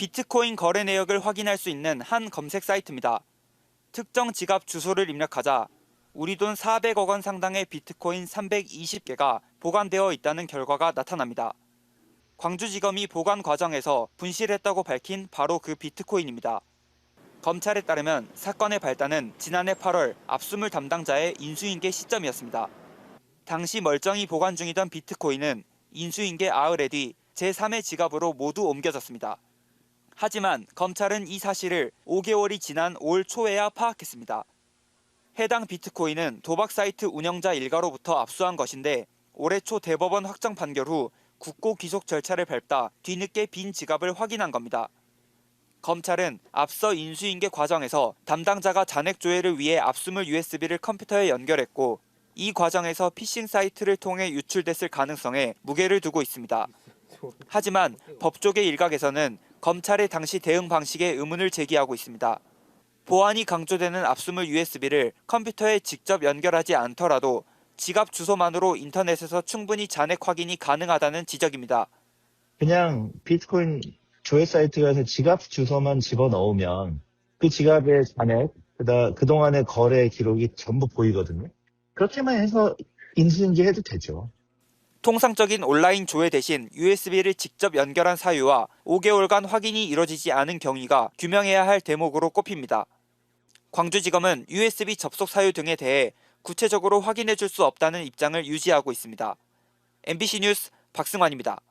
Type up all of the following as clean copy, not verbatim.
비트코인 거래 내역을 확인할 수 있는 한 검색 사이트입니다. 특정 지갑 주소를 입력하자 우리 돈 400억 원 상당의 비트코인 320개가 보관되어 있다는 결과가 나타납니다. 광주지검이 보관 과정에서 분실했다고 밝힌 바로 그 비트코인입니다. 검찰에 따르면 사건의 발단은 지난해 8월 압수물 담당자의 인수인계 시점이었습니다. 당시 멀쩡히 보관 중이던 비트코인은 인수인계 아흘에 뒤 제3의 지갑으로 모두 옮겨졌습니다. 하지만 검찰은 이 사실을 5개월이 지난 올 초에야 파악했습니다. 해당 비트코인은 도박 사이트 운영자 일가로부터 압수한 것인데 올해 초 대법원 확정 판결 후 국고 귀속 절차를 밟다 뒤늦게 빈 지갑을 확인한 겁니다. 검찰은 앞서 인수인계 과정에서 담당자가 잔액 조회를 위해 압수물 USB를 컴퓨터에 연결했고 이 과정에서 피싱 사이트를 통해 유출됐을 가능성에 무게를 두고 있습니다. 하지만 법조계 일각에서는 검찰의 당시 대응 방식에 의문을 제기하고 있습니다. 보안이 강조되는 압수물 USB를 컴퓨터에 직접 연결하지 않더라도 지갑 주소만으로 인터넷에서 충분히 잔액 확인이 가능하다는 지적입니다. 그냥 비트코인 조회 사이트 가서 지갑 주소만 집어넣으면 그 지갑의 잔액, 그동안의 거래 기록이 전부 보이거든요. 그렇게만 해서 인수인계해도 되죠. 통상적인 온라인 조회 대신 USB를 직접 연결한 사유와 5개월간 확인이 이뤄지지 않은 경위가 규명해야 할 대목으로 꼽힙니다. 광주지검은 USB 접속 사유 등에 대해 구체적으로 확인해 줄 수 없다는 입장을 유지하고 있습니다. MBC 뉴스 박승환입니다.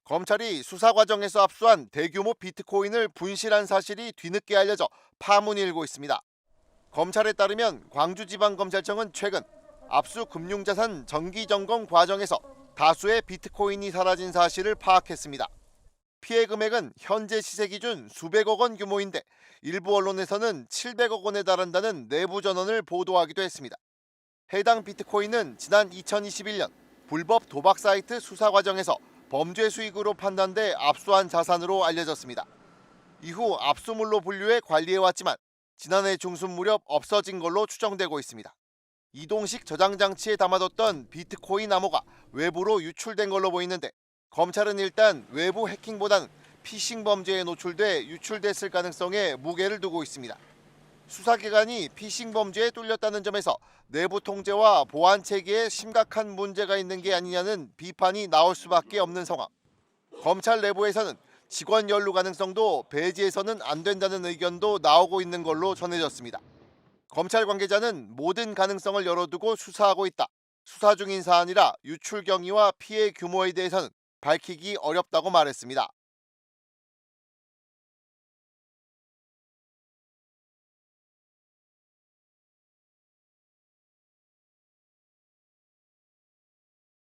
검찰이 수사 과정에서 압수한 대규모 비트코인을 분실한 사실이 뒤늦게 알려져 파문이 일고 있습니다. 검찰에 따르면 광주지방검찰청은 최근 압수 금융자산 정기점검 과정에서 다수의 비트코인이 사라진 사실을 파악했습니다. 피해 금액은 현재 시세 기준 수백억 원 규모인데 일부 언론에서는 700억 원에 달한다는 내부 전원을 보도하기도 했습니다. 해당 비트코인은 지난 2021년 불법 도박 사이트 수사 과정에서 범죄 수익으로 판단돼 압수한 자산으로 알려졌습니다. 이후 압수물로 분류해 관리해왔지만 지난해 중순 무렵 없어진 걸로 추정되고 있습니다. 이동식 저장 장치에 담아뒀던 비트코인 암호가 외부로 유출된 걸로 보이는데 검찰은 일단 외부 해킹보다는 피싱 범죄에 노출돼 유출됐을 가능성에 무게를 두고 있습니다. 수사기관이 피싱 범죄에 뚫렸다는 점에서 내부 통제와 보안 체계에 심각한 문제가 있는 게 아니냐는 비판이 나올 수밖에 없는 상황. 검찰 내부에서는 직원 연루 가능성도 배제해서는 안 된다는 의견도 나오고 있는 걸로 전해졌습니다. 검찰 관계자는 모든 가능성을 열어두고 수사하고 있다. 수사 중인 사안이라 유출 경위와 피해 규모에 대해서는 밝히기 어렵다고 말했습니다.